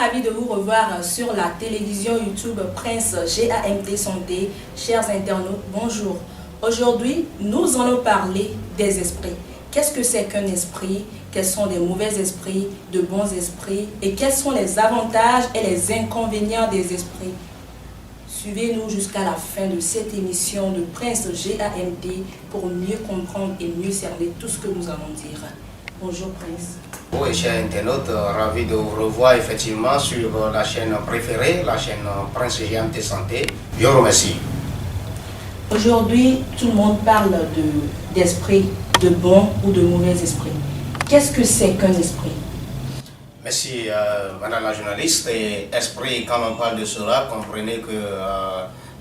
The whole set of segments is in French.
ravie de vous revoir sur la télévision YouTube Prince GAMT Santé. Chers internautes, bonjour. Aujourd'hui, nous allons parler des esprits. Qu'est-ce que c'est qu'un esprit? Quels sont les mauvais esprits, de bons esprits? Et quels sont les avantages et les inconvénients des esprits? Suivez-nous jusqu'à la fin de cette émission de Prince GAMT pour mieux comprendre et mieux cerner tout ce que nous allons dire. Bonjour Prince. Oui, chers internautes, ravi de vous revoir effectivement sur la chaîne préférée, la chaîne Prince GAMT Santé. Je vous remercie. Aujourd'hui, tout le monde parle d'esprit, de bons ou de mauvais esprits. Qu'est-ce que c'est qu'un esprit? Merci, madame la journaliste. Et esprit, quand on parle de cela, comprenez que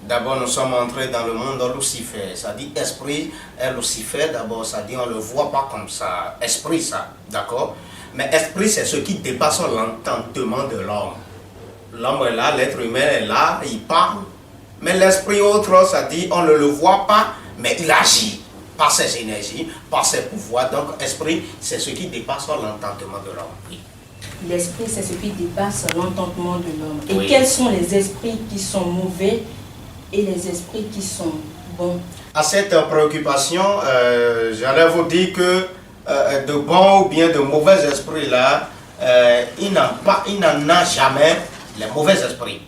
d'abord nous sommes entrés dans le monde de Lucifer. Ça dit esprit et Lucifer, d'abord ça dit on ne le voit pas comme ça. Esprit, ça, d'accord? Mais esprit, c'est ce qui dépasse l'entendement de l'homme. L'homme est là, l'être humain est là, il parle. Mais l'esprit autre, ça dit on ne le voit pas, mais il agit par ses énergies, par ses pouvoirs. Donc esprit, c'est ce qui dépasse l'entendement de l'homme. Oui. L'esprit, c'est ce qui dépasse l'entendement de l'homme. Et Oui. quels sont les esprits qui sont mauvais et les esprits qui sont bons? À cette préoccupation, j'allais vous dire que de bons ou bien de mauvais esprits là, il n'en a jamais les mauvais esprits,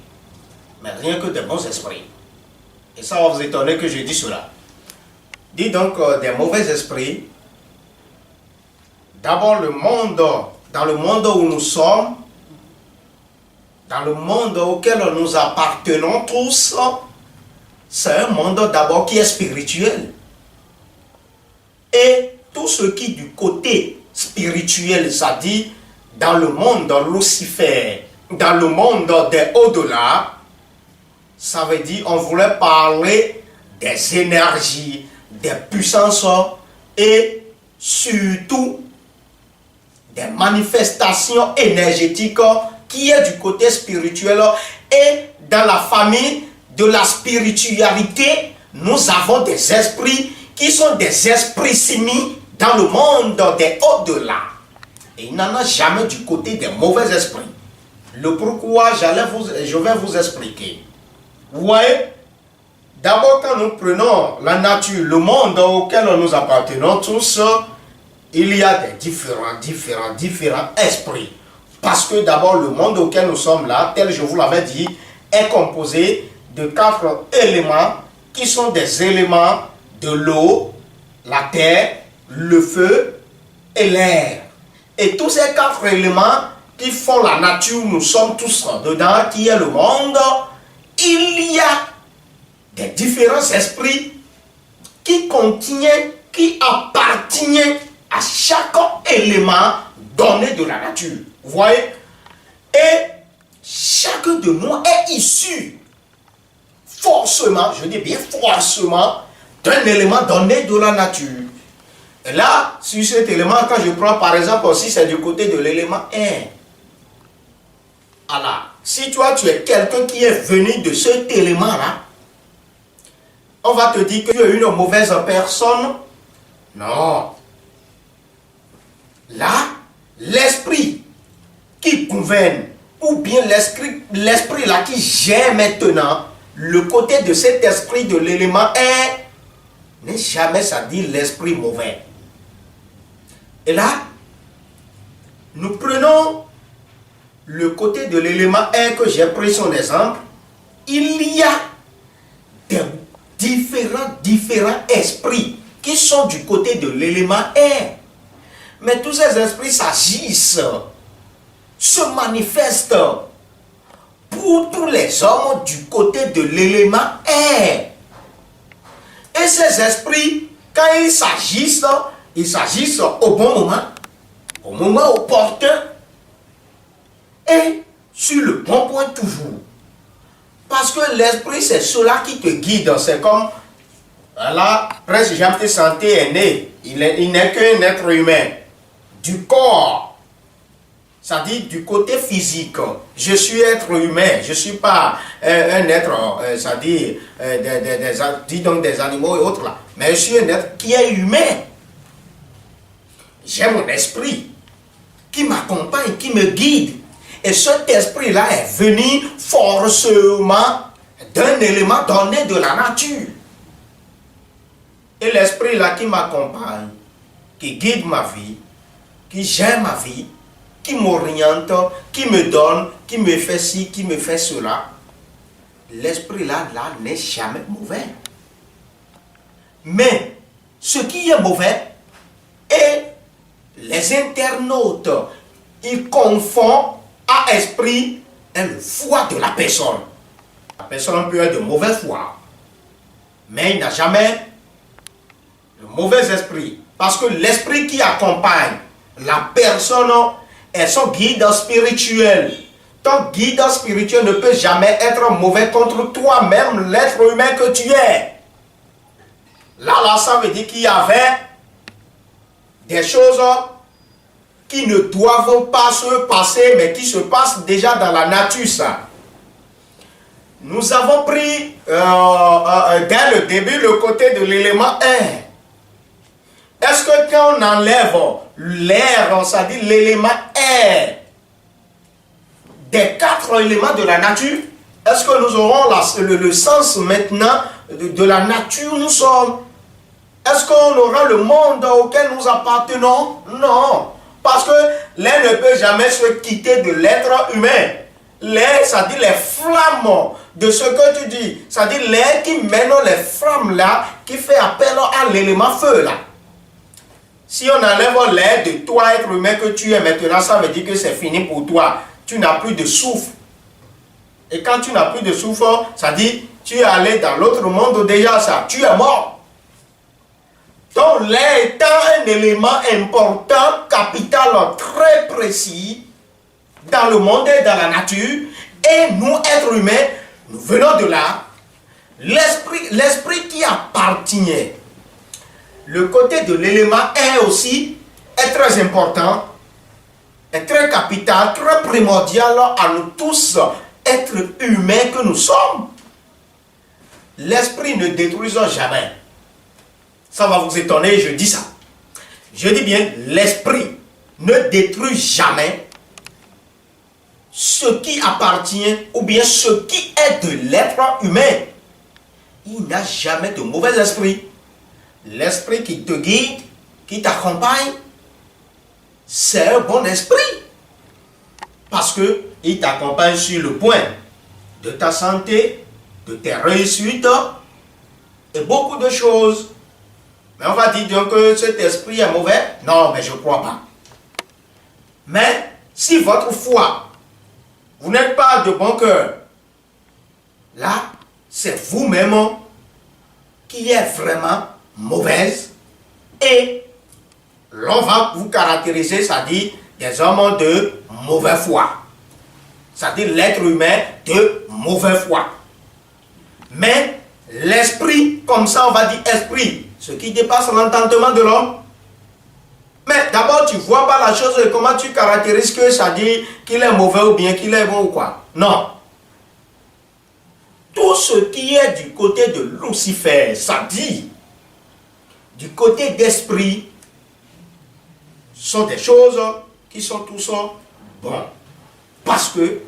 mais rien que des bons esprits. Et ça va vous étonner que je dis cela. Dis donc des mauvais esprits. D'abord dans le monde où nous sommes, dans le monde auquel nous appartenons tous, c'est un monde d'abord qui est spirituel. Et tout ce qui du côté spirituel, ça dit dans le monde de Lucifer, dans le monde des au-delà, ça veut dire on voulait parler des énergies, des puissances et surtout des manifestations énergétiques qui est du côté spirituel. Et dans la famille de la spiritualité, nous avons des esprits qui sont des esprits simis dans le monde des au-delà. Et il n'en a jamais du côté des mauvais esprits. Le pourquoi, je vais vous expliquer. Vous voyez, d'abord quand nous prenons la nature, le monde auquel nous appartenons tous, il y a des différents esprits. Parce que d'abord le monde auquel nous sommes là, tel je vous l'avais dit, est composé de 4 éléments qui sont des éléments de l'eau, la terre, le feu et l'air. Et tous ces 4 éléments qui font la nature, nous sommes tous dedans, qui est le monde, il y a des différents esprits qui contiennent, qui appartiennent à chaque élément donné de la nature. Vous voyez? Et chacun de nous est issu forcément, je dis bien forcément, d'un élément donné de la nature. Et là, sur cet élément, quand je prends par exemple, si c'est du côté de l'élément air, alors, si toi tu es quelqu'un qui est venu de cet élément-là, on va te dire que tu es une mauvaise personne. Non. Là, l'esprit qui gouverne, ou bien l'esprit là qui gère maintenant, le côté de cet esprit de l'élément air, n'est jamais, ça dit, l'esprit mauvais. Et là, nous prenons le côté de l'élément air que j'ai pris son exemple. Il y a des différents esprits qui sont du côté de l'élément air. Mais tous ces esprits s'agissent, se manifestent pour tous les hommes du côté de l'élément air. Et ces esprits, quand ils s'agissent au bon moment opportun, et sur le bon point toujours. Parce que l'esprit, c'est cela qui te guide. C'est comme, là, Prince GAMT Santé est né. Il n'est qu'un être humain. Du corps. Ça dit du côté physique. Je suis être humain. Je ne suis pas un être, ça dit, donc des animaux et autres là. Mais je suis un être qui est humain. J'ai mon esprit qui m'accompagne, qui me guide. Et cet esprit-là est venu forcément d'un élément donné de la nature. Et l'esprit-là qui m'accompagne, qui guide ma vie, qui gère ma vie, qui m'oriente, qui me donne, qui me fait ci, qui me fait cela, l'esprit-là n'est jamais mauvais. Mais ce qui est mauvais est les internautes, ils confondent à esprit et le foi de la personne. La personne peut être de mauvaise foi, mais il n'a jamais le mauvais esprit. Parce que l'esprit qui accompagne la personne est son guide spirituel. Ton guide spirituel ne peut jamais être mauvais contre toi-même, l'être humain que tu es. Là, ça veut dire qu'il y avait des choses qui ne doivent pas se passer, mais qui se passent déjà dans la nature, ça. Nous avons pris, dès le début, le côté de l'élément air. Est-ce que quand on enlève l'air, ça dit l'élément air, des 4 éléments de la nature, est-ce que nous aurons le sens maintenant de la nature nous sommes? Est-ce qu'on aura le monde auquel nous appartenons? Non. Parce que l'air ne peut jamais se quitter de l'être humain. L'air, ça dit les flammes de ce que tu dis. Ça dit l'air qui mène les flammes là, qui fait appel à l'élément feu là. Si on enlève l'air de toi, être humain que tu es maintenant, ça veut dire que c'est fini pour toi. Tu n'as plus de souffle. Et quand tu n'as plus de souffle, ça dit tu es allé dans l'autre monde déjà, ça. Tu es mort. Donc l'air étant un élément important, capital, très précis dans le monde et dans la nature, et nous, êtres humains, nous venons de là. L'esprit qui appartient, le côté de l'élément air aussi est très important, est très capital, très primordial à nous tous, êtres humains que nous sommes. L'esprit ne détruit jamais. Ça va vous étonner, je dis ça. Je dis bien, l'esprit ne détruit jamais ce qui appartient ou bien ce qui est de l'être humain. Il n'a jamais de mauvais esprit. L'esprit qui te guide, qui t'accompagne, c'est un bon esprit. Parce qu'il t'accompagne sur le point de ta santé, de tes réussites et beaucoup de choses. Mais on va dire donc que cet esprit est mauvais? Non, mais je ne crois pas. Mais si votre foi, vous n'êtes pas de bon cœur, là, c'est vous-même qui êtes vraiment mauvaise et l'on va vous caractériser, c'est-à-dire des hommes de mauvaise foi. C'est-à-dire l'être humain de mauvaise foi. Mais l'esprit, comme ça on va dire esprit, ce qui dépasse l'entendement de l'homme. Mais d'abord, tu ne vois pas la chose et comment tu caractérises que ça dit qu'il est mauvais ou bien qu'il est bon ou quoi. Non. Tout ce qui est du côté de Lucifer, ça dit, du côté d'esprit, sont des choses qui sont tous bons. Parce que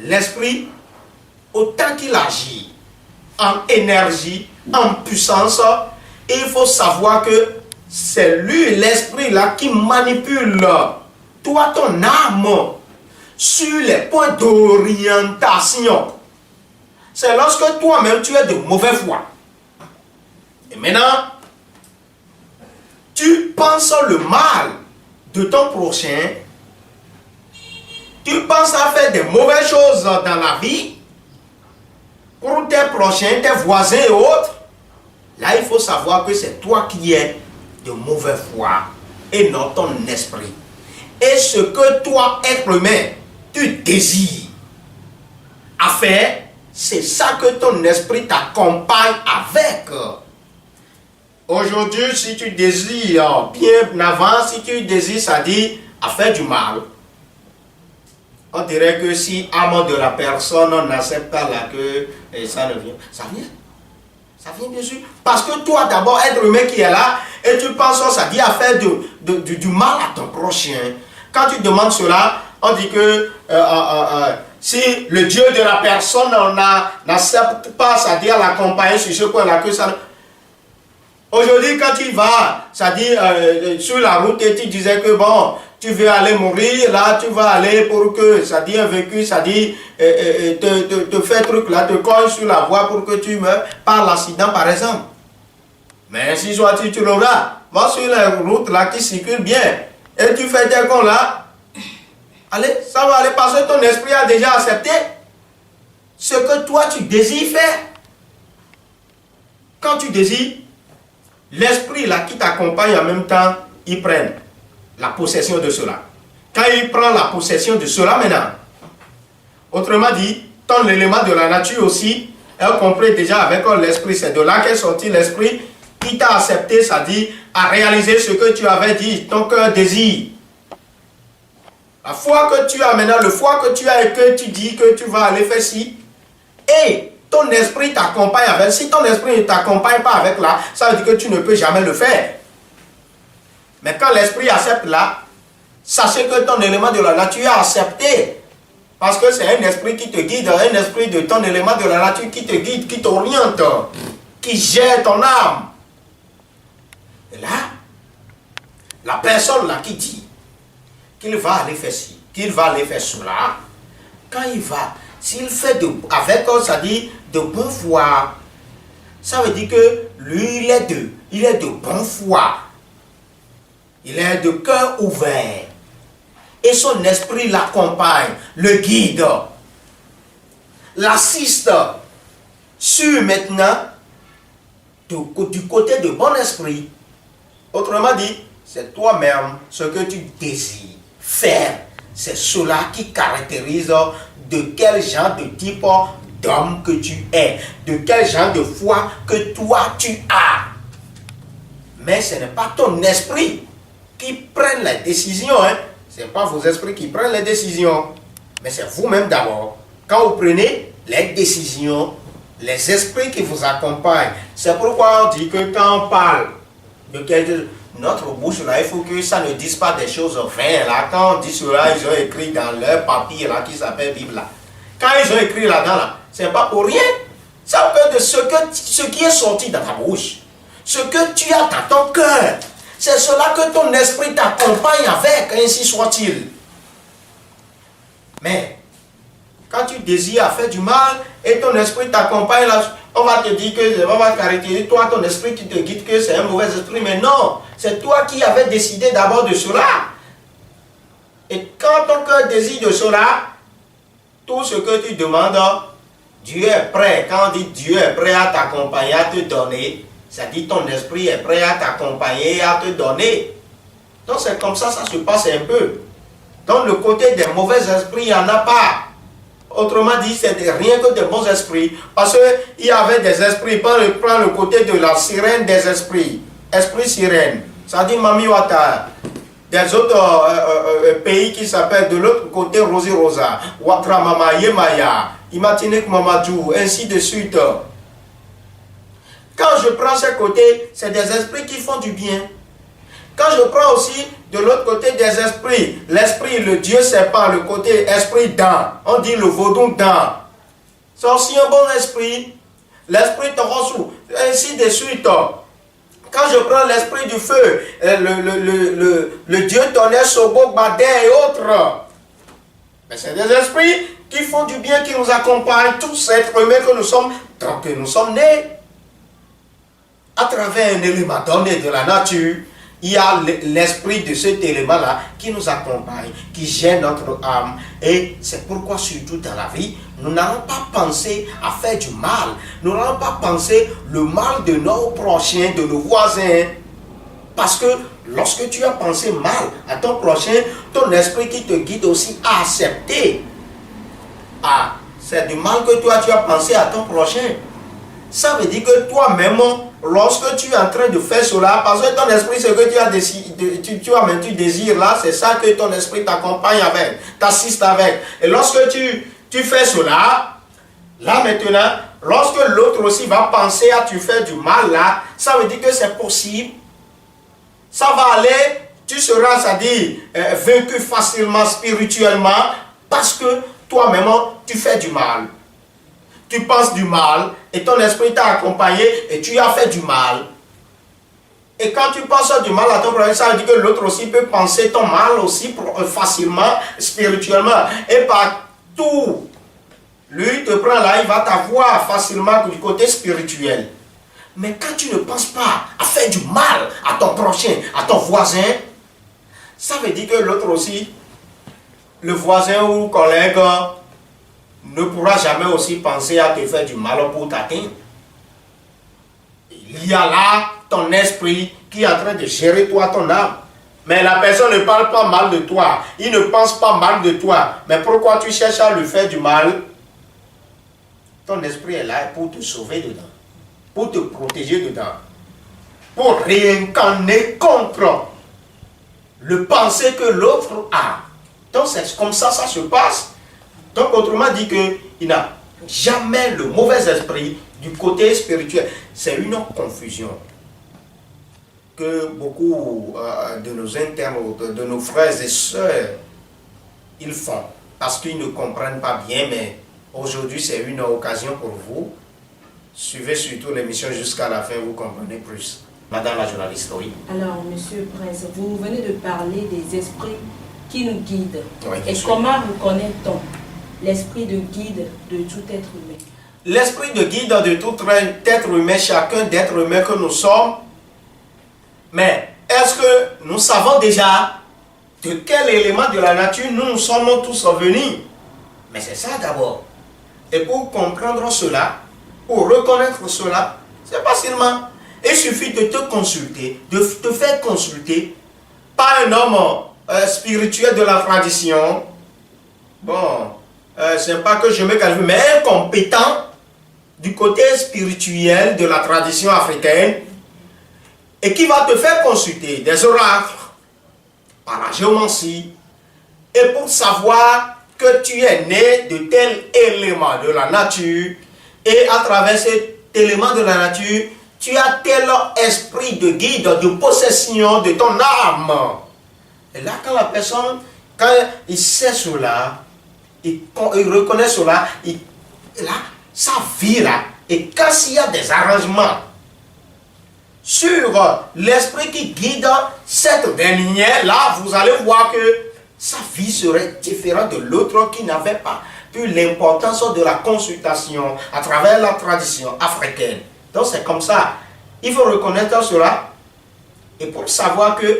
l'esprit, autant qu'il agit en énergie, en puissance, et il faut savoir que c'est lui, l'esprit là, qui manipule toi, ton âme, sur les points d'orientation. C'est lorsque toi-même tu es de mauvaise foi. Et maintenant, tu penses le mal de ton prochain, tu penses à faire des mauvaises choses dans la vie, pour tes prochains, tes voisins et autres, là il faut savoir que c'est toi qui es de mauvaise foi et non ton esprit. Et ce que toi, être humain, tu désires à faire, c'est ça que ton esprit t'accompagne avec. Aujourd'hui, si tu désires bien avant, si tu désires, ça dit à faire du mal. On dirait que si âme de la personne n'accepte pas là que ça ne vient, ça vient. Ça vient bien sûr. Parce que toi d'abord, être humain qui est là, et tu penses ça dit à faire du mal à ton prochain. Quand tu demandes cela, On dit que si le Dieu de la personne n'accepte pas, c'est-à-dire l'accompagner sur ce point-là, que ça... Aujourd'hui, quand tu vas, c'est-à-dire sur la route et tu disais que bon, tu veux aller mourir, là tu vas aller pour que, c'est-à-dire vécu, c'est-à-dire te faire truc là, te colle sur la voie pour que tu meurs par l'accident par exemple. Mais si soit tu l'auras, va sur la route là qui circule bien, et tu fais tes cons là, allez, ça va aller parce que ton esprit a déjà accepté ce que toi tu désires faire. Quand tu désires, l'esprit là qui t'accompagne en même temps, il prend la possession de cela. Quand il prend la possession de cela maintenant, autrement dit, ton élément de la nature aussi est compris déjà avec l'esprit. C'est de là qu'est sorti l'esprit qui t'a accepté, c'est-à-dire à réaliser ce que tu avais dit, ton cœur désire. La foi que tu as maintenant, le foi que tu as et que tu dis que tu vas aller faire ci, et ton esprit t'accompagne avec. Si ton esprit ne t'accompagne pas avec là, ça veut dire que tu ne peux jamais le faire. Mais quand l'esprit accepte là, sachez que ton élément de la nature a accepté. Parce que c'est un esprit qui te guide, un esprit de ton élément de la nature qui te guide, qui t'oriente, qui gère ton âme. Et là, la personne là qui dit qu'il va aller faire ci, qu'il va aller faire cela, quand il va, s'il fait avec, c'est-à-dire de bonne foi, ça veut dire que lui, il est de bonne foi. Il est de cœur ouvert. Et son esprit l'accompagne, le guide, l'assiste sur maintenant du côté de bon esprit. Autrement dit, c'est toi-même ce que tu désires faire. C'est cela qui caractérise de quel genre de type d'homme que tu es, de quel genre de foi que toi tu as. Mais ce n'est pas ton esprit qui prend les décisions. Ce n'est pas vos esprits qui prennent les décisions. Mais c'est vous-même d'abord. Quand vous prenez les décisions, les esprits qui vous accompagnent. C'est pourquoi on dit que quand on parle de quelque chose, notre bouche là, il faut que ça ne dise pas des choses vaines là. Quand on dit cela, ils ont écrit dans leur papier là qui s'appelle Bible là. Quand ils ont écrit là-dedans là, c'est pas pour rien. Ça veut dire de ce qui est sorti dans ta bouche, ce que tu as dans ton cœur, c'est cela que ton esprit t'accompagne avec, ainsi soit-il. Mais quand tu désires faire du mal et ton esprit t'accompagne là, on va te dire que, on va caractériser toi, ton esprit qui te guide que c'est un mauvais esprit. Mais non, c'est toi qui avais décidé d'abord de cela. Et quand ton cœur désire de cela, tout ce que tu demandes, Dieu est prêt. Quand on dit Dieu est prêt à t'accompagner, à te donner, ça dit ton esprit est prêt à t'accompagner, à te donner. Donc c'est comme ça se passe un peu. Dans le côté des mauvais esprits, il n'y en a pas. Autrement dit, c'est rien que des bons esprits. Parce qu'il y avait des esprits, prends le côté de la sirène des esprits. Esprit sirène. Ça dit Mami Wata. Des autres pays qui s'appellent de l'autre côté Rosi Rosa, Watra Mama Yemaya, Imatinek Mamadou, ainsi de suite. Quand je prends ce côté, c'est des esprits qui font du bien. Quand je prends aussi de l'autre côté des esprits, l'esprit, le Dieu serpent, le côté esprit d'âme, on dit le vaudou d'âme. C'est aussi un bon esprit, l'esprit Torosu, ainsi de suite. Quand je prends l'esprit du feu, le Dieu tonnerre, Sobo, Badé et autres, mais c'est des esprits qui font du bien, qui nous accompagnent, tous êtres humains que nous sommes, tant que nous sommes nés. À travers un élément donné de la nature, il y a l'esprit de cet élément-là qui nous accompagne, qui gère notre âme. Et c'est pourquoi, surtout dans la vie, nous n'allons pas penser à faire du mal. Nous n'allons pas penser le mal de nos prochains, de nos voisins. Parce que lorsque tu as pensé mal à ton prochain, ton esprit qui te guide aussi a accepté. Ah, c'est du mal que toi tu as pensé à ton prochain. Ça veut dire que toi-même, lorsque tu es en train de faire cela, parce que ton esprit, ce que tu as décidé, tu désires là, c'est ça que ton esprit t'accompagne avec, t'assiste avec. Et lorsque tu fais cela, là maintenant, lorsque l'autre aussi va penser à tu faire du mal là, ça veut dire que c'est possible. Ça va aller, tu seras, c'est-à-dire, vaincu facilement spirituellement parce que toi-même, tu fais du mal. Tu penses du mal et ton esprit t'a accompagné et tu as fait du mal. Et quand tu penses du mal à ton prochain, ça veut dire que l'autre aussi peut penser ton mal aussi facilement, spirituellement. Et partout, lui te prend là, il va t'avoir facilement du côté spirituel. Mais quand tu ne penses pas à faire du mal à ton prochain, à ton voisin, ça veut dire que l'autre aussi, le voisin ou collègue, ne pourra jamais aussi penser à te faire du mal pour t'atteindre. Il y a là ton esprit qui est en train de gérer toi, ton âme. Mais la personne ne parle pas mal de toi. Il ne pense pas mal de toi. Mais pourquoi tu cherches à lui faire du mal? Ton esprit est là pour te sauver dedans. Pour te protéger dedans. Pour réincarner contre le pensée que l'autre a. Donc c'est comme ça se passe. Donc autrement dit qu'il n'a jamais le mauvais esprit du côté spirituel. C'est une confusion que beaucoup de nos internautes, de nos frères et sœurs, ils font. Parce qu'ils ne comprennent pas bien, mais aujourd'hui c'est une occasion pour vous. Suivez surtout l'émission jusqu'à la fin, vous comprenez plus. Madame la journaliste, oui. Alors, Monsieur Prince, vous venez de parler des esprits qui nous guident. Oui, et comment reconnaît-on l'esprit de guide de tout être humain? L'esprit de guide de tout être humain, chacun d'être humain que nous sommes. Mais est-ce que nous savons déjà de quel élément de la nature nous sommes tous venus? Mais c'est ça d'abord. Et pour comprendre cela, pour reconnaître cela, c'est facilement. Il suffit de te consulter, de te faire consulter par un homme spirituel de la tradition. Bon, c'est pas que je me qualifie, mais un compétent du côté spirituel de la tradition africaine et qui va te faire consulter des oracles par la géomancie et pour savoir que tu es né de tel élément de la nature et à travers cet élément de la nature, tu as tel esprit de guide, de possession de ton âme. Et là, quand la personne, quand il sait cela, il reconnaît cela, là, ça vit là. Et quand il y a des arrangements sur l'esprit qui guide cette dernière, là, vous allez voir que sa vie serait différente de l'autre qui n'avait pas eu l'importance de la consultation à travers la tradition africaine. Donc c'est comme ça. Il faut reconnaître cela. Et pour savoir que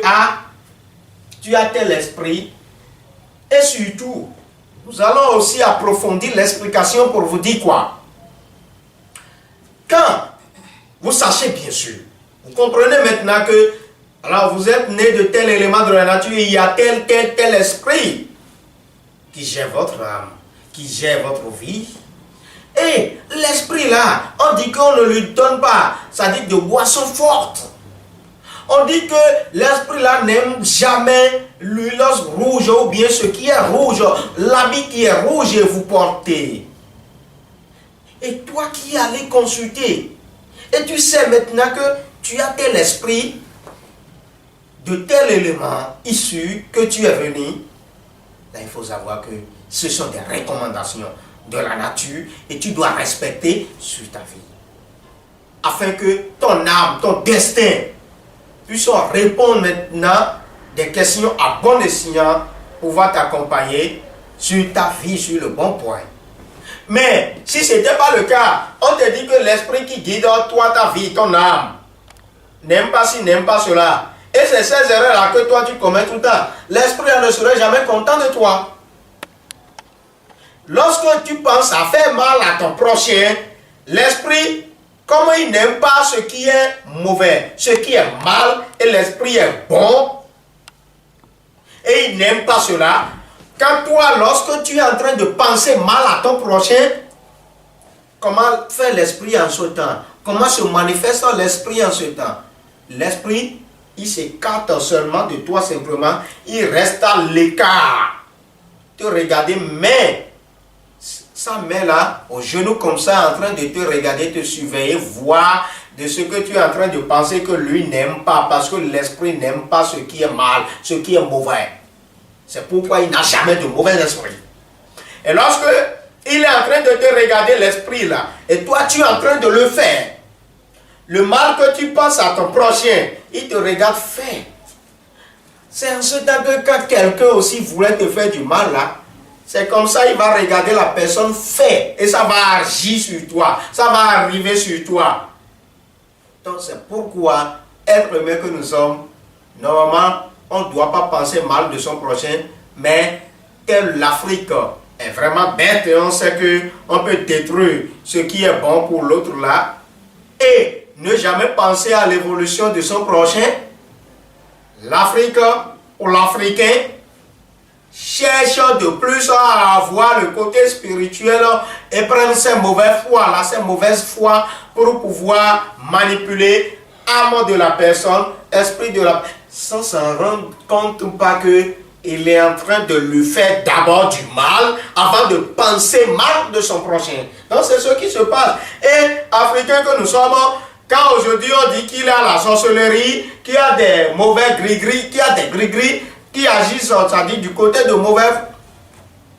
tu as tel esprit. Et surtout, nous allons aussi approfondir l'explication pour vous dire quoi. Quand vous sachez bien sûr, vous comprenez maintenant que alors vous êtes né de tel élément de la nature, il y a tel esprit qui gère votre âme, qui gère votre vie. Et l'esprit là, on dit qu'on ne lui donne pas, ça dit de boissons fortes. On dit que l'esprit là n'aime jamais l'huile rouge ou bien ce qui est rouge, l'habit qui est rouge et vous portez. Et toi qui allais consulter, et tu sais maintenant que tu as tel esprit de tel élément issu que tu es venu, là il faut savoir que ce sont des recommandations de la nature et tu dois respecter sur ta vie. Afin que ton âme, ton destin puisse répondre maintenant des questions à bon escient pour pouvoir t'accompagner sur ta vie, sur le bon point. Mais si ce n'était pas le cas, on te dit que l'esprit qui guide toi, ta vie, ton âme, n'aime pas ci, n'aime pas cela. Et c'est ces erreurs-là que toi tu commets tout le temps. L'esprit ne serait jamais content de toi. Lorsque tu penses à faire mal à ton prochain, l'esprit, comme il n'aime pas ce qui est mauvais, ce qui est mal, et l'esprit est bon, et il n'aime pas cela, quand toi, lorsque tu es en train de penser mal à ton prochain, comment fait l'esprit en ce temps? Comment se manifeste l'esprit en ce temps? L'esprit, il s'écarte seulement de toi simplement, il reste à l'écart. Te regarder, mais sa main là, au genou comme ça, en train de te regarder, te surveiller, voir de ce que tu es en train de penser que lui n'aime pas, parce que l'esprit n'aime pas ce qui est mal, ce qui est mauvais. C'est pourquoi il n'a jamais de mauvais esprit. Et lorsque il est en train de te regarder l'esprit là, et toi tu es en train de le faire, le mal que tu penses à ton prochain, il te regarde faire. C'est en ce temps que quand quelqu'un aussi voulait te faire du mal là, c'est comme ça, il va regarder la personne faire et ça va agir sur toi, ça va arriver sur toi. Donc c'est pourquoi, être humain que nous sommes, normalement, on ne doit pas penser mal de son prochain, mais que l'Afrique est vraiment bête et on sait qu'on peut détruire ce qui est bon pour l'autre là et ne jamais penser à l'évolution de son prochain. L'Afrique ou l'Africain cherche de plus à avoir le côté spirituel et prendre ses mauvaises foi, là, ses mauvaises foi pour pouvoir manipuler âme de la personne, esprit de la personne, sans s'en rendre compte ou pas qu'il est en train de lui faire d'abord du mal avant de penser mal de son prochain. Donc c'est ce qui se passe. Et Africains que nous sommes, quand aujourd'hui on dit qu'il a la sorcellerie, qu'il y a des mauvais gris-gris, qu'il y a des gris-gris qui agissent, c'est-à-dire du côté de mauvais,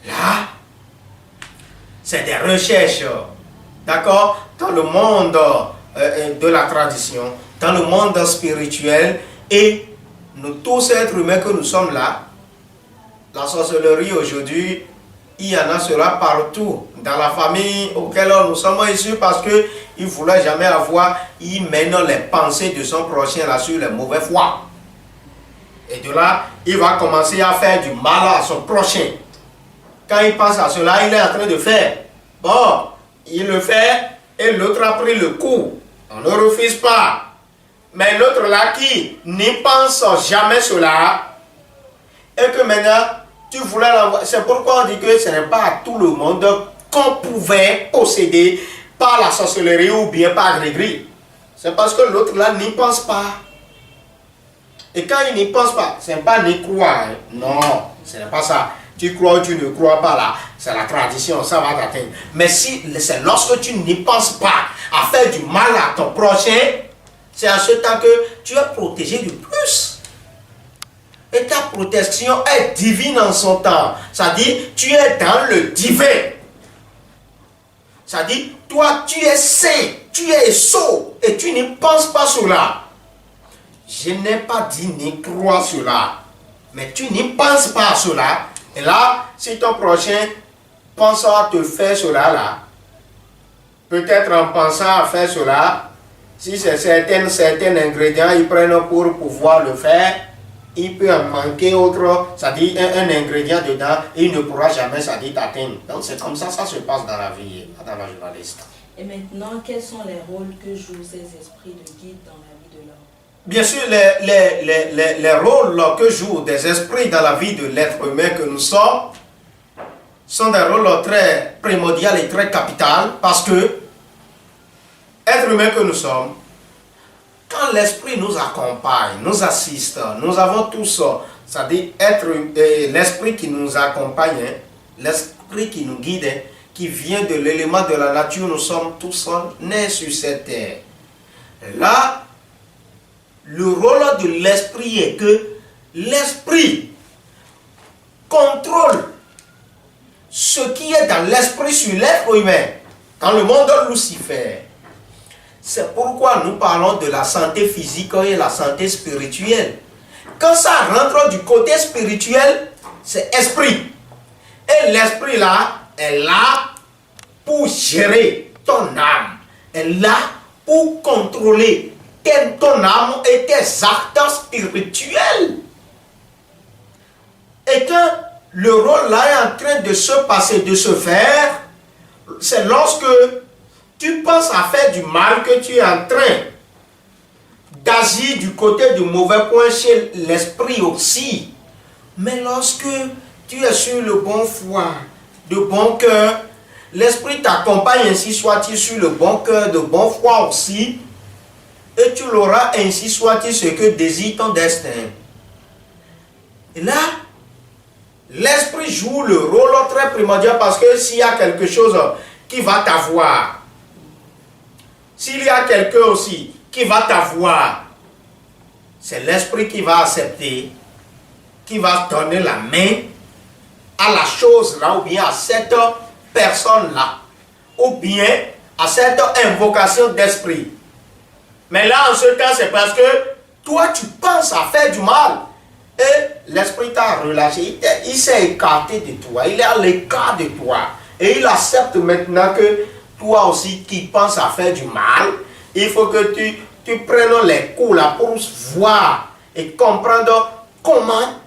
là, c'est des recherches, d'accord, dans le monde de la tradition, dans le monde spirituel, et nous tous êtres humains que nous sommes là, la sorcellerie aujourd'hui, il y en a cela partout, dans la famille auquel nous sommes issus, parce qu'il ne voulait jamais avoir, il mène les pensées de son prochain là sur les mauvais foi. Et de là, il va commencer à faire du mal à son prochain. Quand il pense à cela, il est en train de faire. Bon, il le fait et l'autre a pris le coup. On ne refuse pas. Mais l'autre là qui n'y pense jamais cela, et que maintenant, tu voulais l'envoyer. C'est pourquoi on dit que ce n'est pas à tout le monde qu'on pouvait posséder par la sorcellerie ou bien par gris-gris. C'est parce que l'autre là n'y pense pas. Et quand il n'y pense pas, ce n'est pas n'y croire. Hein. Non, ce n'est pas ça. Tu crois ou tu ne crois pas là, c'est la tradition, ça va t'atteindre. Mais si c'est lorsque tu n'y penses pas à faire du mal à ton prochain, c'est à ce temps que tu es protégé de plus. Et ta protection est divine en son temps. C'est-à-dire, tu es dans le divin. C'est-à-dire, toi, tu es saint, tu es sot, et tu n'y penses pas cela. Je n'ai pas dit ni croire cela, mais tu n'y penses pas à cela. Et là, si ton prochain pense à te faire cela là, peut-être en pensant à faire cela, si c'est certains ingrédients ils prennent pour pouvoir le faire, il peut en manquer autre, c'est-à-dire un ingrédient dedans, et il ne pourra jamais, c'est-à-dire t'atteindre. Donc c'est comme ça se passe dans la vie, dans la journaliste. Et maintenant, quels sont les rôles que jouent ces esprits de guide dans la vie de l'homme? Bien sûr, les rôles que jouent des esprits dans la vie de l'être humain que nous sommes sont des rôles très primordiaux et très capitaux parce que, être humain que nous sommes, quand l'esprit nous accompagne, nous assiste, nous avons tous, c'est-à-dire l'esprit qui nous accompagne, l'esprit qui nous guide, qui vient de l'élément de la nature, nous sommes tous nés sur cette terre. Là, le rôle de l'esprit est que l'esprit contrôle ce qui est dans l'esprit sur l'être humain, dans le monde de Lucifer. C'est pourquoi nous parlons de la santé physique et la santé spirituelle. Quand ça rentre du côté spirituel, c'est esprit. Et l'esprit là est là pour gérer ton âme, est là pour contrôler ton âme et tes actes spirituels. Et quand le rôle là est en train de se passer, de se faire, c'est lorsque tu penses à faire du mal que tu es en train d'agir du côté du mauvais point chez l'esprit aussi. Mais lorsque tu es sur le bon foi, de bon cœur, l'esprit t'accompagne ainsi soit-il sur le bon cœur, de bon foi aussi, et tu l'auras ainsi soit-il ce que désire ton destin. Et là, l'esprit joue le rôle très primordial parce que s'il y a quelque chose qui va t'avoir, s'il y a quelqu'un aussi qui va t'avoir, c'est l'esprit qui va accepter, qui va donner la main à la chose là, ou bien à cette personne là, ou bien à cette invocation d'esprit. Mais là, en ce cas, c'est parce que toi, tu penses à faire du mal. Et l'esprit t'a relâché, il s'est écarté de toi, il est à l'écart de toi. Et il accepte maintenant que toi aussi qui penses à faire du mal, il faut que tu prennes les coups là pour voir et comprendre comment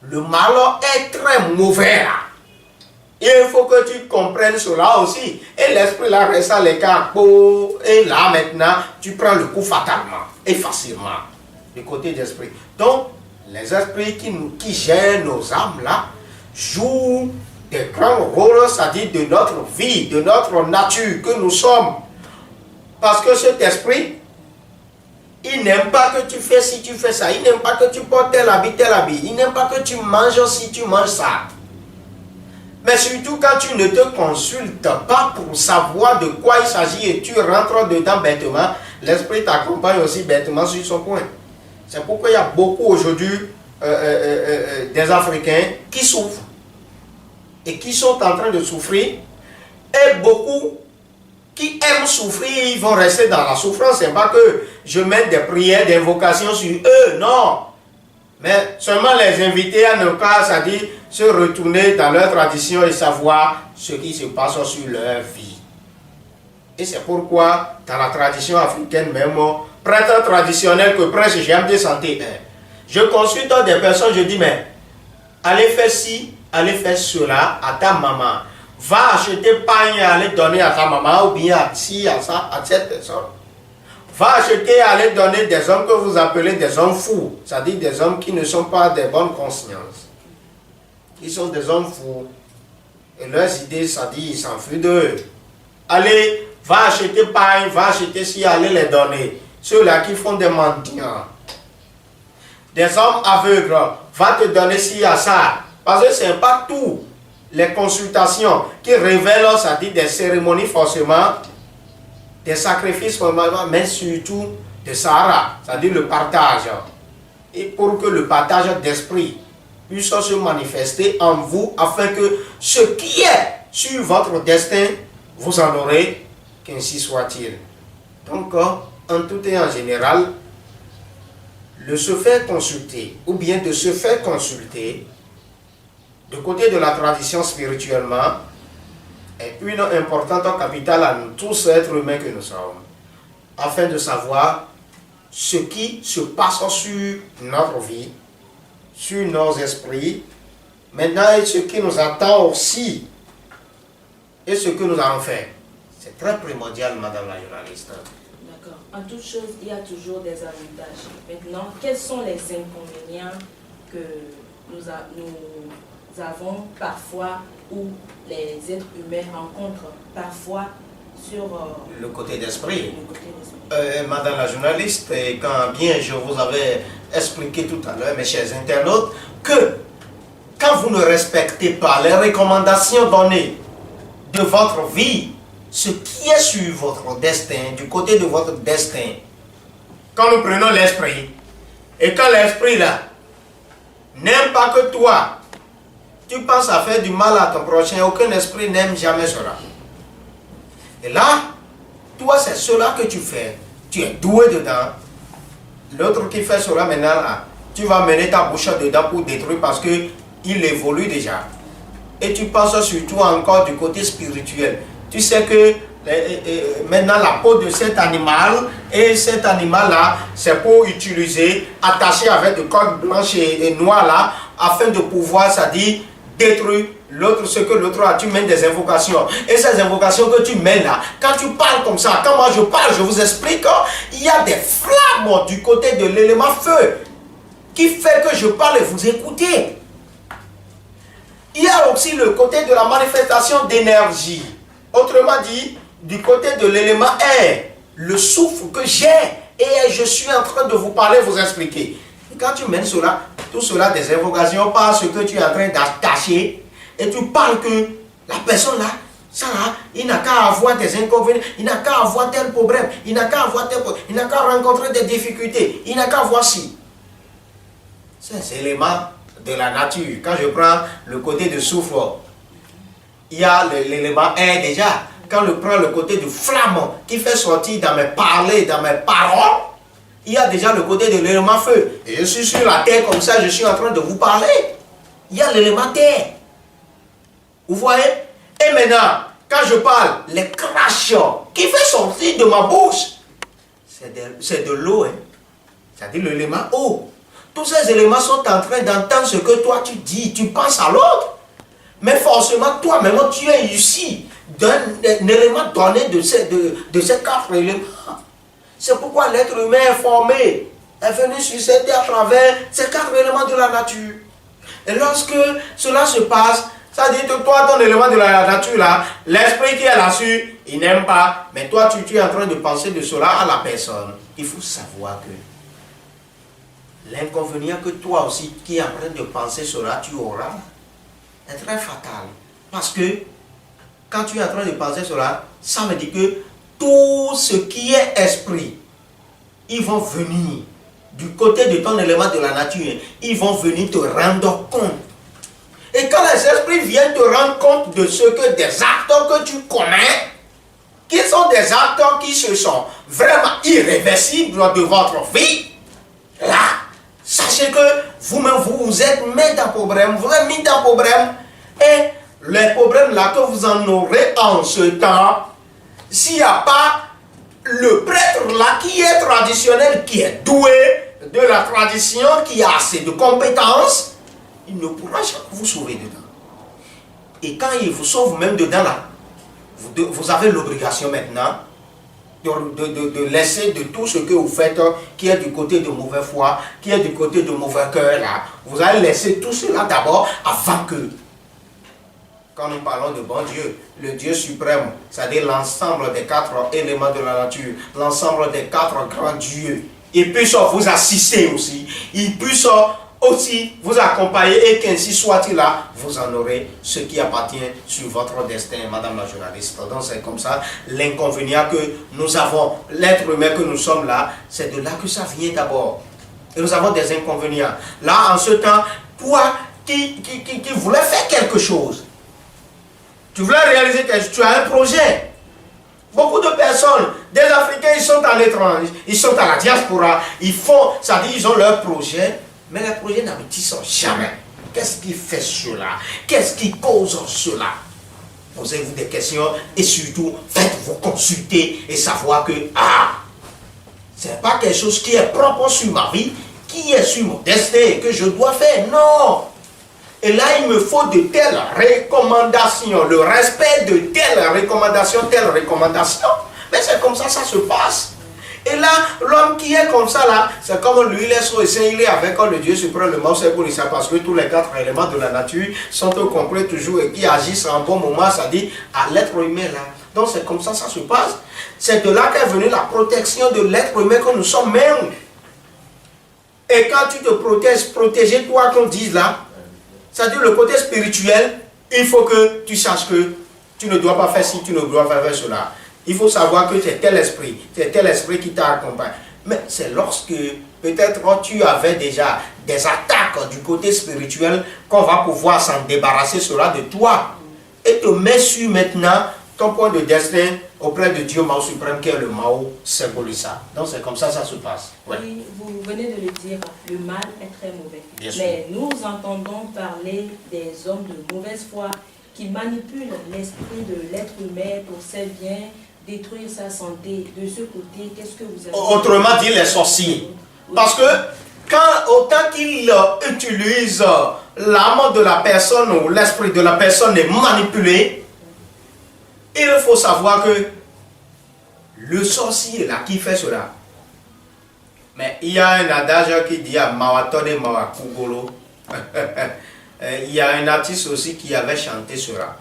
le mal est très mauvais là. Il faut que tu comprennes cela aussi. Et l'esprit là reste à l'écart. Et là maintenant, tu prends le coup fatalement et facilement du côté d'esprit. Donc, les esprits qui gèrent nos âmes là jouent des grands rôles, c'est-à-dire de notre vie, de notre nature que nous sommes. Parce que cet esprit, il n'aime pas que tu fais si tu fais ça. Il n'aime pas que tu portes tel habit. Il n'aime pas que tu manges si tu manges ça. Mais surtout quand tu ne te consultes pas pour savoir de quoi il s'agit et tu rentres dedans bêtement, l'esprit t'accompagne aussi bêtement sur son point. C'est pourquoi il y a beaucoup aujourd'hui des Africains qui souffrent et qui sont en train de souffrir, et beaucoup qui aiment souffrir, ils vont rester dans la souffrance. C'est pas que je mets des prières d'invocation sur eux, non. Mais seulement les inviter à ne pas, c'est-à-dire se retourner dans leur tradition et savoir ce qui se passe sur leur vie. Et c'est pourquoi dans la tradition africaine même, prêtre traditionnel que prêche GMT Santé 1, je consulte des personnes, je dis mais allez faire ci, allez faire cela à ta maman. Va acheter pain et aller donner à ta maman, ou bien à ci, à ça, à cette personne. Va acheter et aller donner des hommes que vous appelez des hommes fous, c'est-à-dire des hommes qui ne sont pas des bonnes consciences. Ils sont des hommes fous. Et leurs idées, ça dit, ils s'enfuient d'eux. Allez, va acheter pain, va acheter ci, allez les donner. Ceux-là qui font des mendiants. Des hommes aveugles, va te donner ci à ça. Parce que ce n'est pas tout les consultations qui révèlent, ça dit des cérémonies forcément, des sacrifices forcément, mais surtout de Sahara, c'est-à-dire le partage. Et pour que le partage d'esprit puisse se manifester en vous, afin que ce qui est sur votre destin, vous en aurez, qu'ainsi soit-il. Donc, en tout et en général, le se faire consulter, ou bien de se faire consulter, du côté de la tradition spirituellement, est une importante capitale à nous tous, êtres humains que nous sommes, afin de savoir ce qui se passe sur notre vie, sur nos esprits, maintenant et ce qui nous attend aussi, et ce que nous allons faire. C'est très primordial, madame la journaliste. D'accord. En toute chose, il y a toujours des avantages. Maintenant, quels sont les inconvénients que nous avons parfois, ou les êtres humains rencontrent parfois sur le côté d'esprit. Madame la journaliste, quand bien je vous avais expliqué tout à l'heure, mes chers internautes, que quand vous ne respectez pas les recommandations données de votre vie, ce qui est sur votre destin, du côté de votre destin, quand nous prenons l'esprit, et quand l'esprit là n'aime pas que toi, tu penses à faire du mal à ton prochain, aucun esprit n'aime jamais cela. Et là, toi c'est cela que tu fais, tu es doué dedans. L'autre qui fait cela maintenant là, tu vas mener ta bouche dedans pour détruire parce que il évolue déjà. Et tu penses surtout encore du côté spirituel. Tu sais que maintenant la peau de cet animal, et cet animal là, c'est pour utiliser, attaché avec des cordes blanches et noires là, afin de pouvoir, ça dit, détruire l'autre, ce que l'autre a. Tu mets des invocations. Et ces invocations que tu mets là, quand tu parles comme ça, quand moi je parle, je vous explique, il y a des flammes du côté de l'élément feu qui fait que je parle et vous écoutez. Il y a aussi le côté de la manifestation d'énergie. Autrement dit, du côté de l'élément air, le souffle que j'ai et je suis en train de vous parler, vous expliquer. Et quand tu mènes cela, tout cela des invocations par ce que tu es en train d'attacher et tu parles que la personne là, ça là, il n'a qu'à avoir des inconvénients, il n'a qu'à avoir tel problème, il n'a qu'à avoir tel problème, il n'a qu'à rencontrer des difficultés, il n'a qu'à avoir ci. Ces éléments de la nature, quand je prends le côté de souffle, il y a l'élément air déjà. Quand je prends le côté de flamme qui fait sortir dans mes parler, dans mes paroles, il y a déjà le côté de l'élément feu. Et je suis sur la terre comme ça, je suis en train de vous parler. Il y a l'élément terre. Vous voyez? Et maintenant, quand je parle, les crashs qui fait sortir de ma bouche, c'est de l'eau. Hein? C'est-à-dire l'élément eau. Tous ces éléments sont en train d'entendre ce que toi tu dis, tu penses à l'autre. Mais forcément, toi-même, tu es ici d'un élément donné de ces quatre éléments. C'est pourquoi l'être humain est formé, est venu sur cette terre à travers ces quatre éléments de la nature. Et lorsque cela se passe, ça dit que toi, ton élément de la nature là, l'esprit qui est là-dessus, il n'aime pas, mais toi, tu es en train de penser de cela à la personne. Il faut savoir que l'inconvénient que toi aussi, qui es en train de penser cela, tu auras, est très fatal. Parce que quand tu es en train de penser cela, ça veut dire que tout ce qui est esprit, ils vont venir du côté de ton élément de la nature, ils vont venir te rendre compte. Et quand les esprits viennent te rendre compte de ce que des actes que tu connais, qui sont des actes qui se sont vraiment irréversibles de votre vie, là, sachez que vous-même, vous êtes mis dans problème, vous êtes mis dans problème, et les problèmes là que vous en aurez en ce temps, s'il n'y a pas le prêtre là qui est traditionnel, qui est doué de la tradition, qui a assez de compétences, il ne pourra jamais vous sauver dedans. Et quand il vous sauve même dedans là, vous avez l'obligation maintenant de laisser de tout ce que vous faites qui est du côté de mauvaise foi, qui est du côté de mauvais cœur là, vous allez laisser tout cela d'abord avant que, quand nous parlons de bon Dieu, le Dieu suprême, c'est-à-dire l'ensemble des quatre éléments de la nature, l'ensemble des quatre grands dieux, il puisse vous assister aussi, il puisse aussi vous accompagner et qu'ainsi soit-il là, vous en aurez ce qui appartient sur votre destin, madame la journaliste. Donc c'est comme ça, l'inconvénient que nous avons, l'être humain que nous sommes là, c'est de là que ça vient d'abord. Et nous avons des inconvénients. Là, en ce temps, toi qui voulais faire quelque chose, tu voulais réaliser quelque chose, tu as un projet. Beaucoup de personnes, des Africains, ils sont à l'étranger, ils sont à la diaspora, ils font, ça dit, ils ont leur projet, mais les projets n'aboutissent jamais. Qu'est-ce qui fait cela? Qu'est-ce qui cause cela? Posez-vous des questions et surtout, faites-vous consulter et savoir que, ce n'est pas quelque chose qui est propre sur ma vie, qui est sur mon destin, que je dois faire. Non! Et là, il me faut de telles recommandations, le respect de telles recommandations, Mais c'est comme ça, ça se passe. Et là, l'homme qui est comme ça, là, c'est comme lui, il est soi et saint, il est avec le Dieu suprême, le mot c'est pour ça, parce que tous les quatre éléments de la nature sont au complet toujours et qui agissent en bon moment, c'est-à-dire à l'être humain, là. Donc c'est comme ça, ça se passe. C'est de là qu'est venue la protection de l'être humain que nous sommes même. Et quand tu te protèges, protégez-toi, qu'on dise là, c'est-à-dire le côté spirituel, il faut que tu saches que tu ne dois pas faire ci, tu ne dois pas faire cela. Il faut savoir que c'est tel esprit qui t'a accompagné. Mais c'est lorsque peut-être tu avais déjà des attaques du côté spirituel qu'on va pouvoir s'en débarrasser cela de toi. Et te mettre sur maintenant ton point de destin auprès de Dieu Mao suprême qui est le Mao symbolise ça. Donc c'est comme ça ça se passe. Ouais. Oui, vous venez de le dire, le mal est très mauvais. Bien Mais nous entendons parler des hommes de mauvaise foi qui manipulent l'esprit de l'être humain pour ses biens, détruire sa santé. De ce côté, qu'est-ce que vous avez... Autrement dit, les sorciers. Parce que quand autant qu'ils utilisent l'âme de la personne ou l'esprit de la personne est manipulé, il faut savoir que le sorcier là qui fait cela, mais il y a un adage qui dit à Mawatone Mawakugolo, il y a un artiste aussi qui avait chanté cela.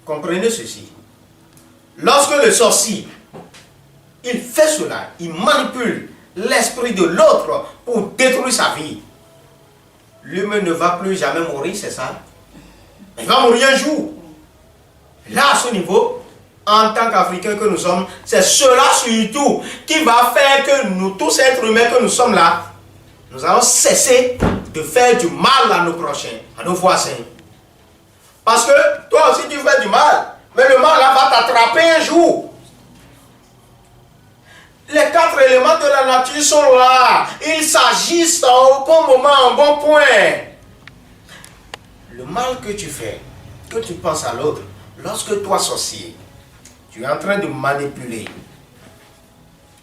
Comprenez ceci. Lorsque le sorcier, il fait cela, il manipule l'esprit de l'autre pour détruire sa vie. l'humain ne va plus jamais mourir, c'est ça? Il va mourir un jour. Là, à ce niveau, en tant qu'Africains que nous sommes, c'est cela surtout qui va faire que nous, tous êtres humains que nous sommes là, nous allons cesser de faire du mal à nos prochains, à nos voisins. Parce que toi aussi tu fais du mal, mais le mal là va t'attraper un jour. Les 4 éléments de la nature sont là. Ils s'agissent au bon moment, au bon point. Le mal que tu fais, que tu penses à l'autre, lorsque toi, sorcier, tu es en train de manipuler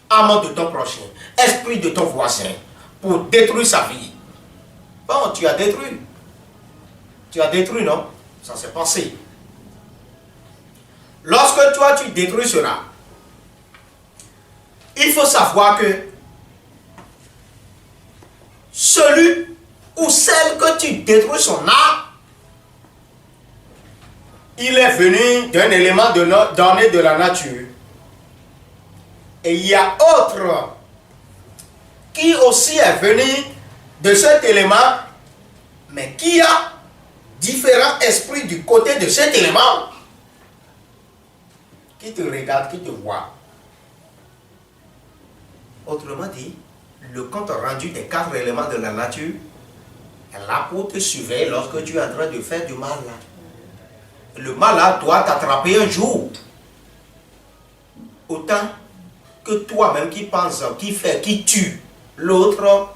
âme de ton prochain, esprit de ton voisin, pour détruire sa vie. Bon, tu as détruit. Tu as détruit, non? Ça s'est passé. Lorsque toi, tu détruis cela, il faut savoir que celui ou celle que tu détruis son âme, il est venu d'un élément donné de la nature. Et il y a autre qui aussi est venu de cet élément, mais qui a différents esprits du côté de cet élément, qui te regarde, qui te voit. Autrement dit, le compte rendu des 4 éléments de la nature est là pour te surveiller lorsque tu es en train de faire du mal. Le mal là doit t'attraper un jour. Autant que toi-même qui penses, qui fait, qui tue l'autre.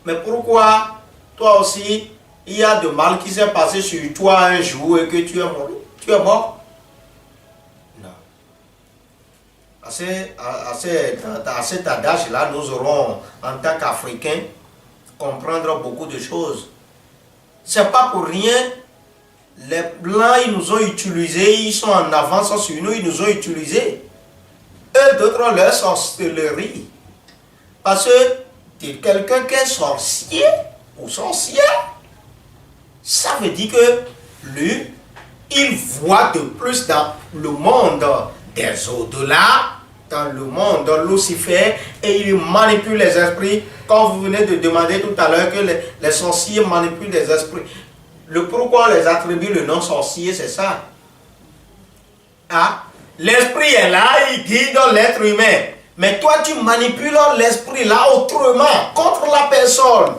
Mais pourquoi toi aussi, il y a de mal qui s'est passé sur toi un jour et que tu es mort? Tu es mort? Non. À cet adage-là, nous aurons, en tant qu'Africains, comprendre beaucoup de choses. C'est pas pour rien. Les Blancs, ils nous ont utilisés, ils sont en avance sur nous, ils nous ont utilisés. Et d'autres, leur sorcellerie. Parce que quelqu'un qui est sorcier ou sorcière, ça veut dire que lui, il voit de plus dans le monde des au-delà, dans le monde de Lucifer, et il manipule les esprits, comme vous venez de demander tout à l'heure que les sorciers manipulent les esprits. Le pourquoi on les attribue le nom sorcier, c'est ça. Ah, l'esprit est là, il guide l'être humain. Mais toi, tu manipules l'esprit là autrement, contre la personne.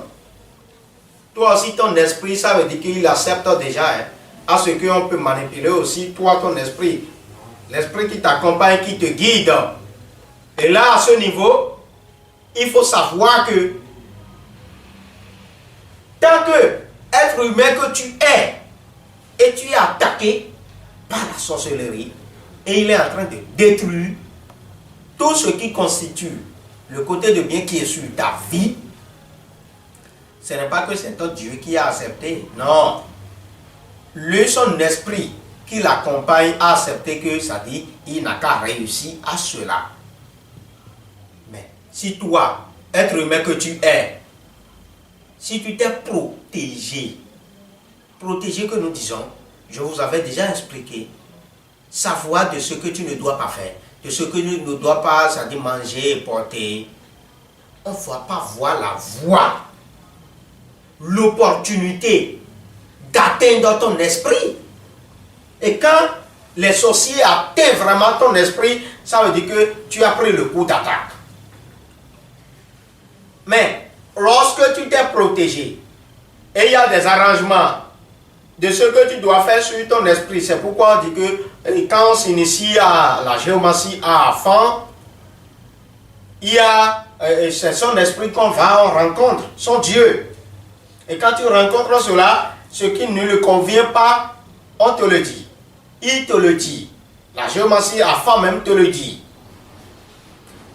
Toi aussi, ton esprit, ça veut dire qu'il accepte déjà à ce qu'on peut manipuler aussi, toi, ton esprit. L'esprit qui t'accompagne, qui te guide. Et là, à ce niveau, il faut savoir que tant que être humain que tu es, et tu es attaqué par la sorcellerie, et il est en train de détruire tout ce qui constitue le côté de bien qui est sur ta vie, ce n'est pas que c'est ton Dieu qui a accepté, non. Son esprit qui l'accompagne a accepté que ça dit, il n'a qu'à réussir à cela. Mais si toi, être humain que tu es, si tu t'es protégé que nous disons, je vous avais déjà expliqué, savoir de ce que tu ne dois pas faire, de ce que tu ne dois pas, c'est-à-dire manger et porter, on ne va pas voir la voie, l'opportunité d'atteindre ton esprit. Et quand les sorciers atteignent vraiment ton esprit, ça veut dire que tu as pris le coup d'attaque. Mais lorsque tu t'es protégé, et il y a des arrangements de ce que tu dois faire sur ton esprit, c'est pourquoi on dit que quand on s'initie à la géomancie à enfant, il y a c'est son esprit qu'on va, on rencontre, son Dieu. Et quand tu rencontres cela, ce qui ne lui convient pas, on te le dit. Il te le dit. La géomancie à enfant même te le dit.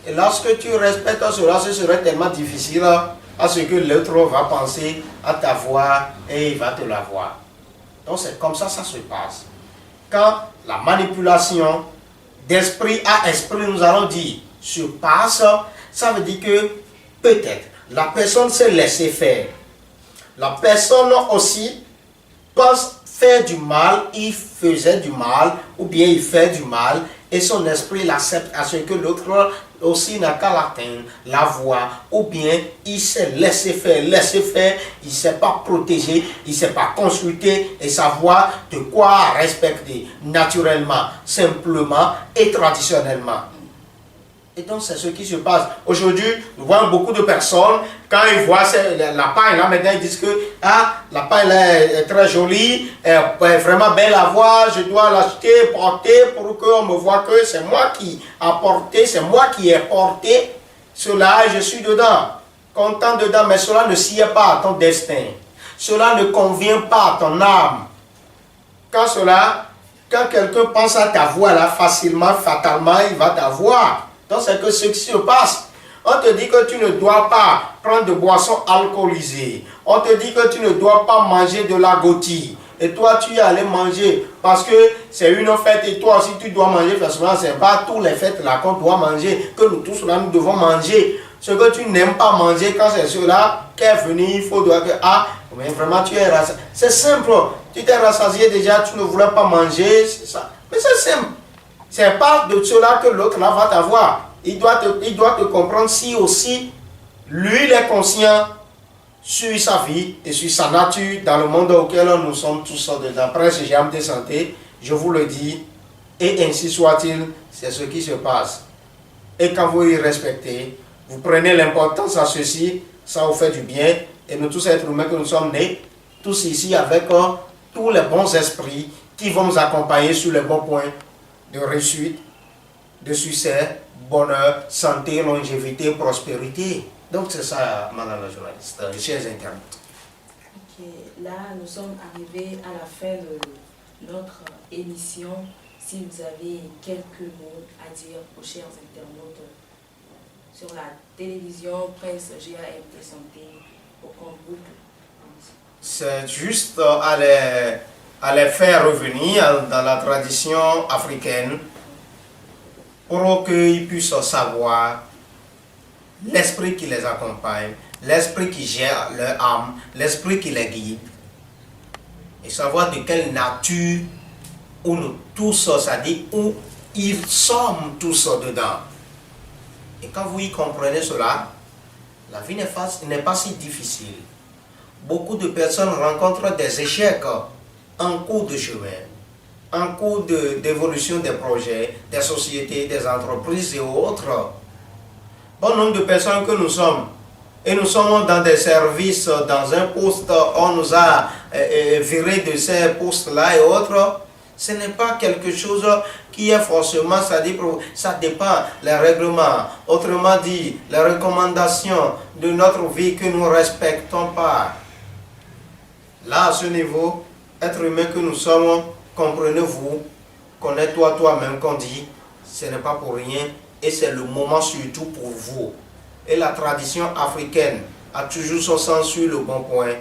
Et lorsque tu respectes cela, ce serait tellement difficile à ce que l'autre va penser à ta voix et il va te la voir. Donc c'est comme ça se passe. Quand la manipulation d'esprit à esprit, nous allons dire, se passe, ça veut dire que peut-être la personne s'est laissée faire. La personne aussi pense faire du mal, il faisait du mal, ou bien il fait du mal, et son esprit l'accepte à ce que l'autre aussi n'a qu'à l'atteindre, la voir, ou bien il s'est laissé faire, il ne s'est pas protégé, il ne s'est pas consulté et savoir de quoi respecter naturellement, simplement et traditionnellement. Et donc c'est ce qui se passe. Aujourd'hui, nous voyons beaucoup de personnes, quand ils voient la paille là, maintenant ils disent que la paille là est très jolie, est vraiment belle à voir, je dois l'acheter, porter pour qu'on me voit que c'est moi qui a porté, c'est moi qui ai porté cela et je suis dedans, content dedans, mais cela ne sied pas à ton destin. Cela ne convient pas à ton âme. Quand quelqu'un pense à t'avoir là, facilement, fatalement, il va t'avoir. Donc c'est que ce qui se passe. On te dit que tu ne dois pas prendre de boissons alcoolisées. On te dit que tu ne dois pas manger de la gotille. Et toi tu es allé manger parce que c'est une fête et toi aussi tu dois manger. Forcément, ce n'est pas tous les fêtes là qu'on doit manger, que nous tous là nous devons manger. Ce que tu n'aimes pas manger, quand c'est cela qui est venu, il faut dire que mais vraiment tu es rassasié. C'est simple. Tu t'es rassasié déjà, tu ne voulais pas manger, c'est ça. Mais c'est simple. C'est pas de cela que l'autre là va t'avoir. Il doit te comprendre si aussi lui il est conscient sur sa vie et sur sa nature dans le monde auquel nous sommes tous dedans. Prince GAMT Santé, je vous le dis, et ainsi soit-il, c'est ce qui se passe. Et quand vous y respectez, vous prenez l'importance à ceci, ça vous fait du bien. Et nous tous êtres humains que nous sommes nés, tous ici avec tous les bons esprits qui vont nous accompagner sur les bons points de réussite, de succès, bonheur, santé, longévité, prospérité. Donc c'est ça, madame la journaliste, chers internautes. Ok, là nous sommes arrivés à la fin de notre émission. Si vous avez quelques mots à dire aux chers internautes sur la télévision Prince GAMT Santé, pour qu'on boucle. C'est juste à les faire revenir dans la tradition africaine pour qu'ils puissent savoir l'esprit qui les accompagne, l'esprit qui gère leur âme, l'esprit qui les guide, et savoir de quelle nature où nous tous, c'est-à-dire où ils sommes tous dedans. Et quand vous y comprenez cela, la vie n'est pas si difficile. Beaucoup de personnes rencontrent des échecs en cours de chemin, en cours d'évolution des projets, des sociétés, des entreprises et autres. Bon nombre de personnes que nous sommes, et nous sommes dans des services, dans un poste, on nous a viré de ces postes-là et autres. Ce n'est pas quelque chose qui est forcément, ça dépend les règlements, autrement dit, les recommandations de notre vie que nous ne respectons pas. Là, à ce niveau, être humain que nous sommes, comprenez-vous, connais-toi toi-même qu'on dit, ce n'est pas pour rien et c'est le moment surtout pour vous. Et la tradition africaine a toujours son sens sur le bon point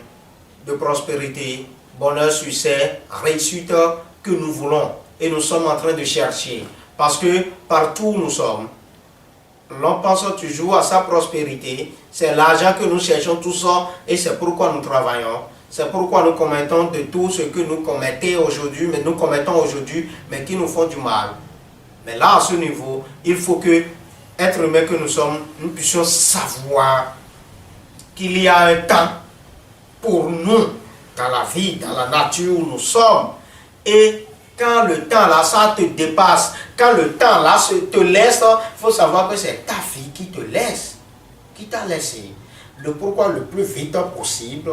de prospérité, bonheur, succès, réussite que nous voulons et nous sommes en train de chercher. Parce que partout où nous sommes, l'on pense toujours à sa prospérité, c'est l'argent que nous cherchons tout ça et c'est pourquoi nous travaillons. C'est pourquoi nous commettons de tout ce que nous commettons aujourd'hui, mais qui nous font du mal. Mais là, à ce niveau, il faut que, être humain que nous sommes, nous puissions savoir qu'il y a un temps pour nous, dans la vie, dans la nature où nous sommes. Et quand le temps là, ça te dépasse, quand le temps là te laisse, il faut savoir que c'est ta fille qui te laisse, qui t'a laissé. Le pourquoi le plus vite possible.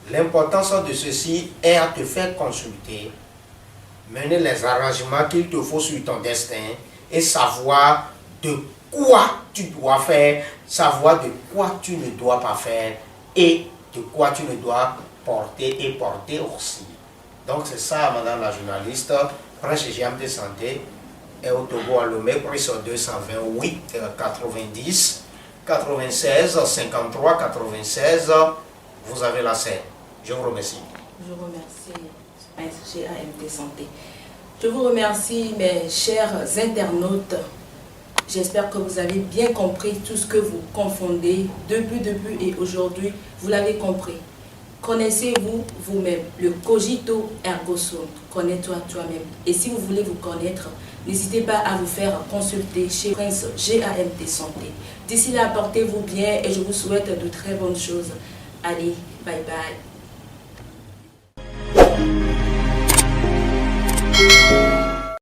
L'importance de ceci est à te faire consulter, mener les arrangements qu'il te faut sur ton destin et savoir de quoi tu dois faire, savoir de quoi tu ne dois pas faire et de quoi tu ne dois porter et porter aussi. Donc c'est ça, madame la journaliste, Prince GAMT Santé est au Togo à Lomé, prise 228 90 96 53 96. Vous avez la scène. Je vous remercie. Je vous remercie, Prince GAMT Santé. Je vous remercie, mes chers internautes. J'espère que vous avez bien compris tout ce que vous confondez depuis et aujourd'hui. Vous l'avez compris. Connaissez-vous vous-même? Le cogito ergo sum. Connais-toi toi-même. Et si vous voulez vous connaître, n'hésitez pas à vous faire consulter chez Prince GAMT Santé. D'ici là, portez-vous bien et je vous souhaite de très bonnes choses. Allez, bye bye.